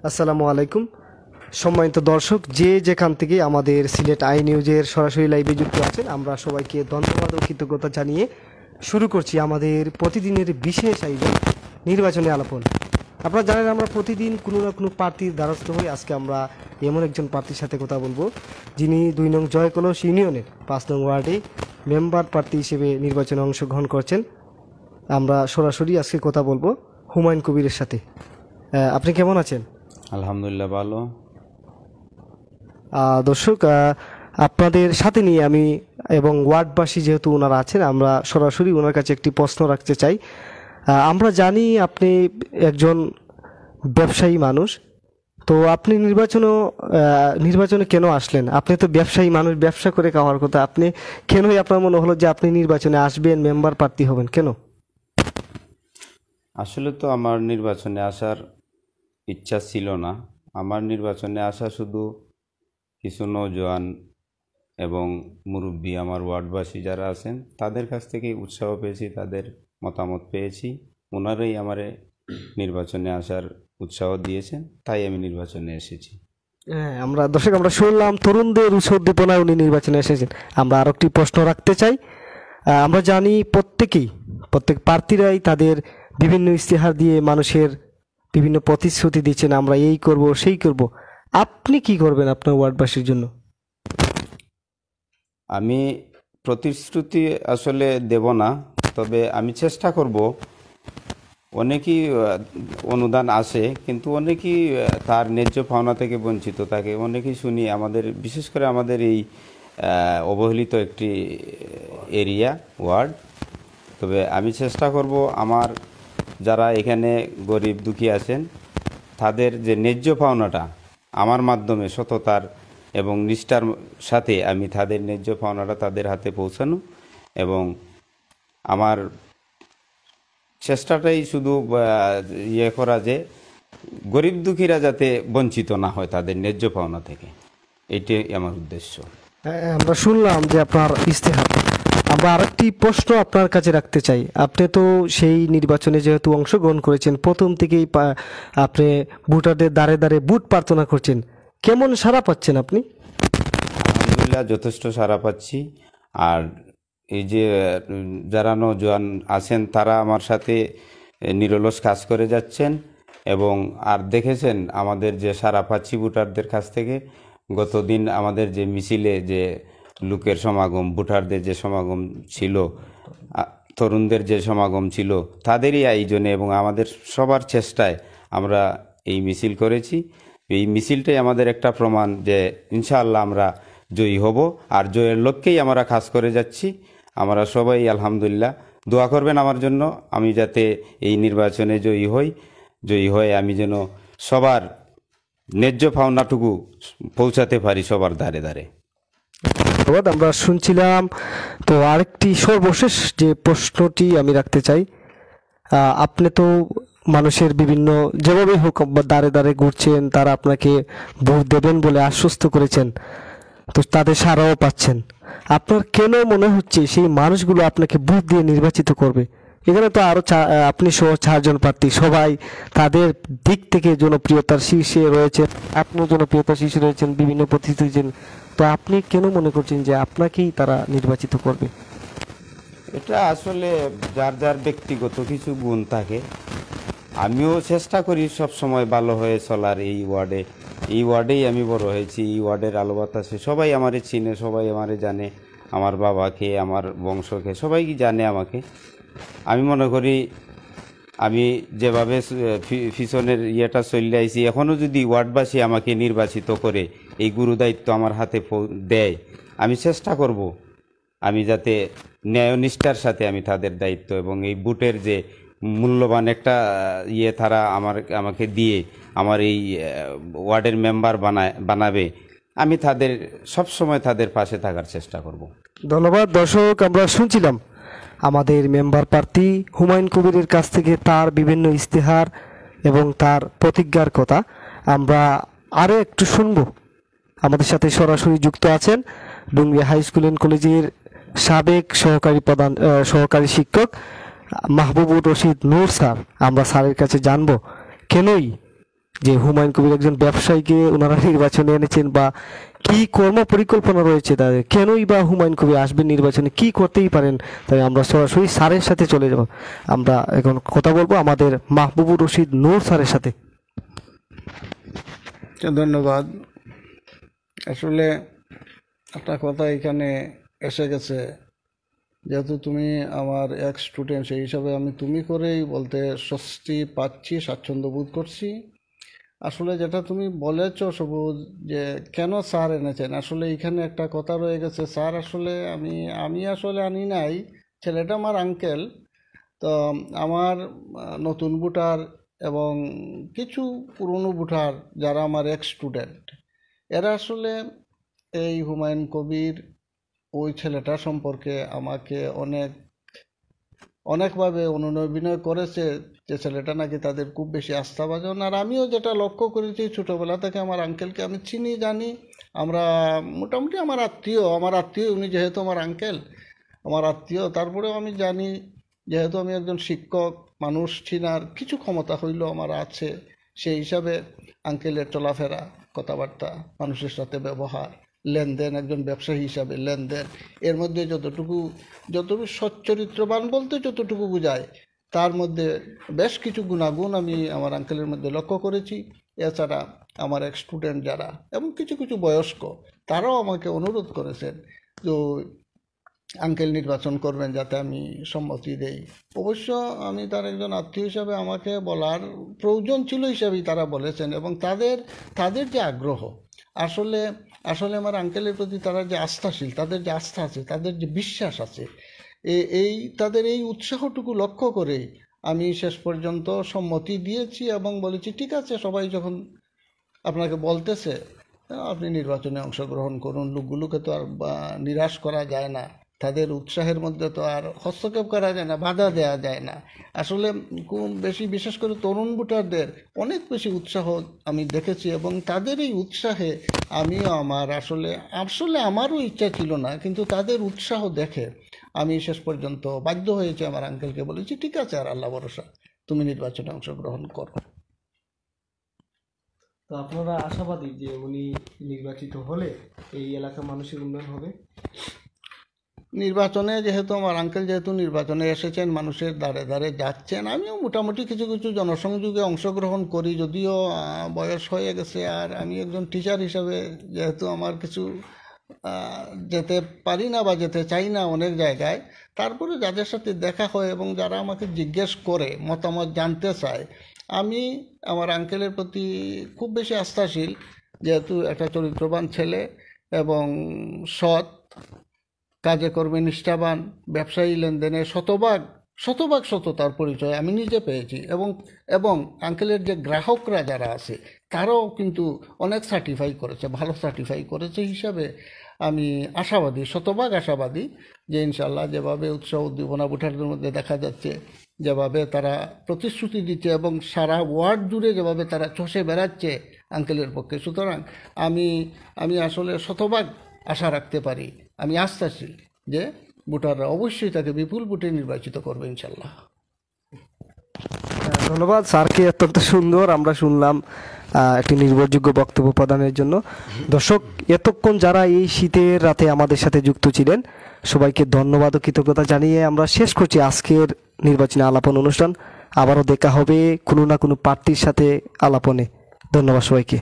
আসসালামু আলাইকুম সম্মানিত দর্শক, যে যেখান থেকে আমাদের সিলেট আই নিউজের সরাসরি লাইভে যুক্ত আছেন, আমরা সবাইকে ধন্যবাদ ও কৃতজ্ঞতা জানিয়ে শুরু করছি আমাদের প্রতিদিনের বিশেষ আয়োজন নির্বাচনী আলাপন। আপনারা জানেন আমরা প্রতিদিন কোনো না কোনো প্রার্থীর দ্বারস্থ হই। আজকে আমরা এমন একজন প্রার্থীর সাথে কথা বলবো যিনি 2 নং জয়কলস ইউনিয়নের 5 নং ওয়ার্ডে মেম্বার প্রার্থী হিসেবে নির্বাচনে অংশগ্রহণ করছেন। আমরা সরাসরি আজকে কথা বলবো হুমায়ুন কবিরের সাথে। আপনি কেমন আছেন? আলহামদুলিল্লাহ ভালো। দর্শক, আপনাদের সাথে নিয়ে আমি এবং ওয়ার্ডবাসী যেহেতু ওনারা আছেন, আমরা সরাসরি ওনার কাছে একটি প্রশ্ন রাখতে চাই। আমরা জানি আপনি একজন ব্যবসায়ী মানুষ, তো আপনি নির্বাচনে কেন আসলেন? আপনি তো ব্যবসায়ী মানুষ, ব্যবসা করে খাওয়ার কথা, আপনি কেনই আপনার মনে হলো যে আপনি নির্বাচনে আসবেন, মেম্বার প্রার্থী হবেন কেন? আসলে তো আমার নির্বাচনে আসার ইচ্ছা ছিল না। আমার নির্বাচনে আসা শুধু কিছু নৌজওয়ান এবং মুরব্বী, আমার ওয়ার্ডবাসী যারা আছেন তাদের কাছ থেকে উৎসাহ পেয়েছি, তাদের মতামত পেয়েছি। ওনারাই আমারে নির্বাচনে আসার উৎসাহ দিয়েছেন, তাই আমি নির্বাচনে এসেছি। হ্যাঁ, আমরা শুনলাম তরুণদের উৎসাহ উদ্দীপনায় উনি নির্বাচনে এসেছেন। আমরা আরও একটি প্রশ্ন রাখতে চাই। আমরা জানি প্রত্যেক প্রার্থীরাই তাদের বিভিন্ন ইশতেহার দিয়ে মানুষের বিভিন্ন প্রতিশ্রুতি দিচ্ছেন, আমরা এই করব সেই করব। আপনি কি করবেন আপনার ওয়ার্ডবাসীর জন্য? আমি প্রতিশ্রুতি আসলে দেব না, তবে আমি চেষ্টা করব। অনেকেই অনুদান আসে, কিন্তু অনেকেই তার ন্যায্য পাওনা থেকে বঞ্চিত থাকে। অনেকেই শুনি আমাদের, বিশেষ করে আমাদের এই অবহেলিত একটি এরিয়া ওয়ার্ড। তবে আমি চেষ্টা করব আমার যারা এখানে গরিব দুঃখী আছেন তাদের যে ন্যায্য পাওনাটা আমার মাধ্যমে সততার এবং নিষ্ঠার সাথে আমি তাদের ন্যায্য পাওনাটা তাদের হাতে পৌঁছানো, এবং আমার চেষ্টাটাই শুধু করা যে গরিব দুঃখীরা যাতে বঞ্চিত না হয় তাদের ন্যায্য পাওনা থেকে, এইটাই আমার উদ্দেশ্য। আমরা শুনলাম যে আপনার ইশতেহার। আমরা আরেকটি প্রশ্ন আপনার কাছে রাখতে চাই। আপনি তো সেই নির্বাচনে যেহেতু অংশগ্রহণ করেছেন, প্রথম থেকেই আপনি ভোটারদের দ্বারে দ্বারে ভোট প্রার্থনা করছেন, কেমন সাড়া পাচ্ছেন আপনি? আলহামদুলিল্লাহ, যথেষ্ট সাড়া পাচ্ছি। আর এই যে যারা নৌজওয়ান আছেন তারা আমার সাথে নিরলস কাজ করে যাচ্ছেন, এবং আর দেখেছেন আমাদের যে সাড়া পাচ্ছি ভোটারদের কাছ থেকে। গতদিন আমাদের যে মিছিলে যে লোকের সমাগম, ভোটারদের যে সমাগম ছিল, তরুণদের যে সমাগম ছিল, তাদেরই আয়োজনে এবং আমাদের সবার চেষ্টায় আমরা এই মিছিল করেছি। এই মিছিলটাই আমাদের একটা প্রমাণ যে ইনশাআল্লাহ আমরা জয়ী হব, আর জয়ের লক্ষ্যেই আমরা কাজ করে যাচ্ছি। আমরা সবাই আলহামদুলিল্লাহ দোয়া করবেন আমার জন্য, আমি যাতে এই নির্বাচনে জয়ী হয়ে আমি যেন সবার ন্যায্য পাওনাটুকু পৌঁছাতে পারি সবার দ্বারে দ্বারে। ধন্যবাদ। আমরা শুনছিলাম। তো আরেকটি সর্বশেষ যে প্রশ্নটি আমি রাখতে চাই, আপনি তো মানুষের বিভিন্ন যেভাবে হোক দ্বারে দ্বারে ঘুরছেন, তারা আপনাকে ভোট দেবেন বলে আশ্বস্ত করেছেন, তো তাদের সাড়াও পাচ্ছেন। আপনার কেন মনে হচ্ছে সেই মানুষগুলো আপনাকে ভোট দিয়ে নির্বাচিত করবে? এখানে তো আরও আপনি সহ 4 জন প্রার্থী, সবাই তাদের দিক থেকে জনপ্রিয়তার শীর্ষে রয়েছে, আপনিও জনপ্রিয়তার শীর্ষে রয়েছেন, বিভিন্ন প্রতিশ্রুতি। তো আপনি কেন মনে করছেন যে আপনাকেই তারা নির্বাচিত করবে? এটা আসলে যার যার ব্যক্তিগত কিছু গুণ থাকে। আমিও চেষ্টা করি সব সময় ভালো হয়ে চলার। এই ওয়ার্ডেই আমি বড় হয়েছি, এই ওয়ার্ডের আলো বাতাসে সবাই আমারে চিনে, সবাই আমারে জানে, আমার বাবাকে, আমার বংশকে, সবাই জানে আমাকে। আমি মনে করি আমি যেভাবে পিছনের ইয়েটা চলে আইছি, এখনও যদি ওয়ার্ডবাসী আমাকে নির্বাচিত করে এই গুরু দায়িত্ব আমার হাতে দেয়, আমি চেষ্টা করব আমি যাতে ন্যায়নিষ্ঠার সাথে আমি তাদের দায়িত্ব এবং এই ভোটের যে মূল্যবান একটা তারা আমাকে দিয়ে আমার এই ওয়ার্ডের মেম্বার বানাবে, আমি তাদের সবসময় তাদের পাশে থাকার চেষ্টা করব। ধন্যবাদ। দর্শক, আমরা শুনছিলাম আমাদের মেম্বার প্রার্থী হুমায়ুন কবিরের কাছ থেকে তার বিভিন্ন ইশতেহার এবং তার প্রতিজ্ঞার কথা। আমরা আরও একটু শুনবো। আমাদের সাথে সরাসরি যুক্ত আছেন ডুঙ্গি হাই স্কুল অ্যান্ড কলেজের সাবেক সহকারী শিক্ষক মাহবুবুর রশিদ নূর স্যার। আমরা স্যারের কাছে জানবো কেনই যে হুমায়ুন কবির একজন ব্যবসায়ীকে ওনারা নির্বাচনে এনেছেন, বা কি কর্ম পরিকল্পনা রয়েছে তাদের, কেনই বা হুমায়ুন কবির আসবেন নির্বাচনে, কি করতেই পারেন? তাই আমরা সরাসরি স্যারের সাথে চলে যাব। আমরা এখন কথা বলবো আমাদের মাহবুবুর রশিদ নূর স্যারের সাথে। ধন্যবাদ। আসলে একটা কথা এখানে এসে গেছে, যেহেতু তুমি আমার এক স্টুডেন্ট, সেই হিসাবে আমি তুমি করেই বলতে স্বস্তি পাচ্ছি, স্বাচ্ছন্দ্য বোধ করছি। আসলে যেটা তুমি বলেছ সবুজ, যে কেন স্যার এনেছেন, আসলে এখানে একটা কথা রয়ে গেছে। স্যার আসলে আমি আসলে আনি নাই, ছেলেটা আমার আঙ্কেল। তো আমার নতুন ভোটার এবং কিছু পুরনো ভোটার যারা আমার এক স্টুডেন্ট, এরা আসলে এই হুমায়ুন কবির ওই ছেলেটা সম্পর্কে আমাকে অনেকভাবে অনুনয় করেছে যে ছেলেটা নাকি তাদের খুব বেশি আস্থাভাজন। আর আমিও যেটা লক্ষ্য করেছি, ছোটোবেলা থেকে আমার আঙ্কেলকে আমি চিনি, জানি, আমরা মোটামুটি আমার আত্মীয় উনি যেহেতু আমার আঙ্কেল, আমার আত্মীয়। তারপরেও আমি জানি, যেহেতু আমি একজন শিক্ষক, মানুষ চিনার কিছু ক্ষমতা হইল আমার আছে, সেই হিসাবে আঙ্কেলের চলাফেরা, কথাবার্তা, মানুষের সাথে ব্যবহার, লেনদেন, একজন ব্যবসায়ী হিসাবে লেনদেন, এর মধ্যে যতটুকু সচ্চরিত্রবান বলতে যতটুকু বোঝায়, তার মধ্যে বেশ কিছু গুণাগুণ আমি আমার আঙ্কেলের মধ্যে লক্ষ্য করেছি। এছাড়া আমার এক স্টুডেন্ট যারা এবং কিছু কিছু বয়স্ক, তারাও আমাকে অনুরোধ করেছেন তো আঙ্কেল নির্বাচন করবেন যাতে আমি সম্মতি দেই। অবশ্য আমি তার একজন আত্মীয় হিসাবে আমাকে বলার প্রয়োজন ছিল হিসাবেই তারা বলেছেন, এবং তাদের যে আগ্রহ, আসলে আমার আঙ্কেলের প্রতি তারা যে আস্থাশীল, তাদের যে আস্থা আছে, তাদের যে বিশ্বাস আছে, তাদের এই উৎসাহটুকু লক্ষ্য করেই আমি শেষ পর্যন্ত সম্মতি দিয়েছি এবং বলেছি ঠিক আছে, সবাই যখন আপনাকে বলতেছে আপনি নির্বাচনে অংশগ্রহণ করুন। লোকগুলোকে তো আর নিরাশ করা যায় না, তাদের উৎসাহের মধ্যে তো আর হস্তক্ষেপ করা যায় না, বাধা দেওয়া যায় না। আসলে খুব বেশি, বিশেষ করে তরুণ ভোটারদের অনেক বেশি উৎসাহ আমি দেখেছি, এবং তাদের এই উৎসাহে আমিও আসলে আমারও ইচ্ছা ছিল না, কিন্তু তাদের উৎসাহ দেখে আমি শেষ পর্যন্ত বাধ্য হয়েছি, আমার আঙ্কেলকে বলেছি ঠিক আছে, আর আল্লাহ ভরসা, তুমি নির্বাচনে অংশগ্রহণ করো। তো আপনারা আশাবাদী যে উনি নির্বাচিত হলে এই এলাকার মানুষের উন্নয়ন হবে? নির্বাচনে যেহেতু আমার আঙ্কেল যেহেতু নির্বাচনে এসেছেন, মানুষের দ্বারে দ্বারে যাচ্ছেন, আমিও মোটামুটি কিছু কিছু জনসংযোগে অংশগ্রহণ করি, যদিও বয়স হয়ে গেছে। আর আমি একজন টিচার হিসাবে যেহেতু আমার কিছু যেতে পারি না বা যেতে চাই না অনেক জায়গায়, তারপরে যাদের সাথে দেখা হয় এবং যারা আমাকে জিজ্ঞেস করে, মতামত জানতে চায়, আমি আমার আঙ্কেলের প্রতি খুব বেশি আস্থাশীল, যেহেতু একটা চরিত্রবান ছেলে এবং সৎ, কাজে কর্মে নিষ্ঠাবান, ব্যবসায়ী লেনদেনে শতভাগ সততার পরিচয় আমি নিজে পেয়েছি। এবং আঙ্কেলের যে গ্রাহকরা যারা আছে, তারাও কিন্তু অনেক সার্টিফাই করেছে, ভালো সার্টিফাই করেছে হিসাবে আমি আশাবাদী, শতভাগ আশাবাদী যে ইনশাল্লাহ যেভাবে উৎসাহ উদ্দীপনা ভোটারদের মধ্যে দেখা যাচ্ছে, যেভাবে তারা প্রতিশ্রুতি দিচ্ছে এবং সারা ওয়ার্ড জুড়ে যেভাবে তারা চষে বেড়াচ্ছে আঙ্কেলের পক্ষে, সুতরাং আমি আসলে শতভাগ আশা রাখতে পারি, আমি আস্থাশীল যে ভোটাররা অবশ্যই তাকে বিপুল ভোটে নির্বাচিত করবে ইনশাল্লাহ। ধন্যবাদ স্যারকে, অত্যন্ত সুন্দর আমরা শুনলাম একটি নির্ভরযোগ্য বক্তব্য প্রদানের জন্য। দর্শক, এতক্ষণ যারা এই শীতের রাতে আমাদের সাথে যুক্ত ছিলেন, সবাইকে ধন্যবাদ ও কৃতজ্ঞতা জানিয়ে আমরা শেষ করছি আজকের নির্বাচনী আলাপন অনুষ্ঠান। আবারও দেখা হবে কোনো না কোনো প্রার্থীর সাথে আলাপনে। ধন্যবাদ সবাইকে।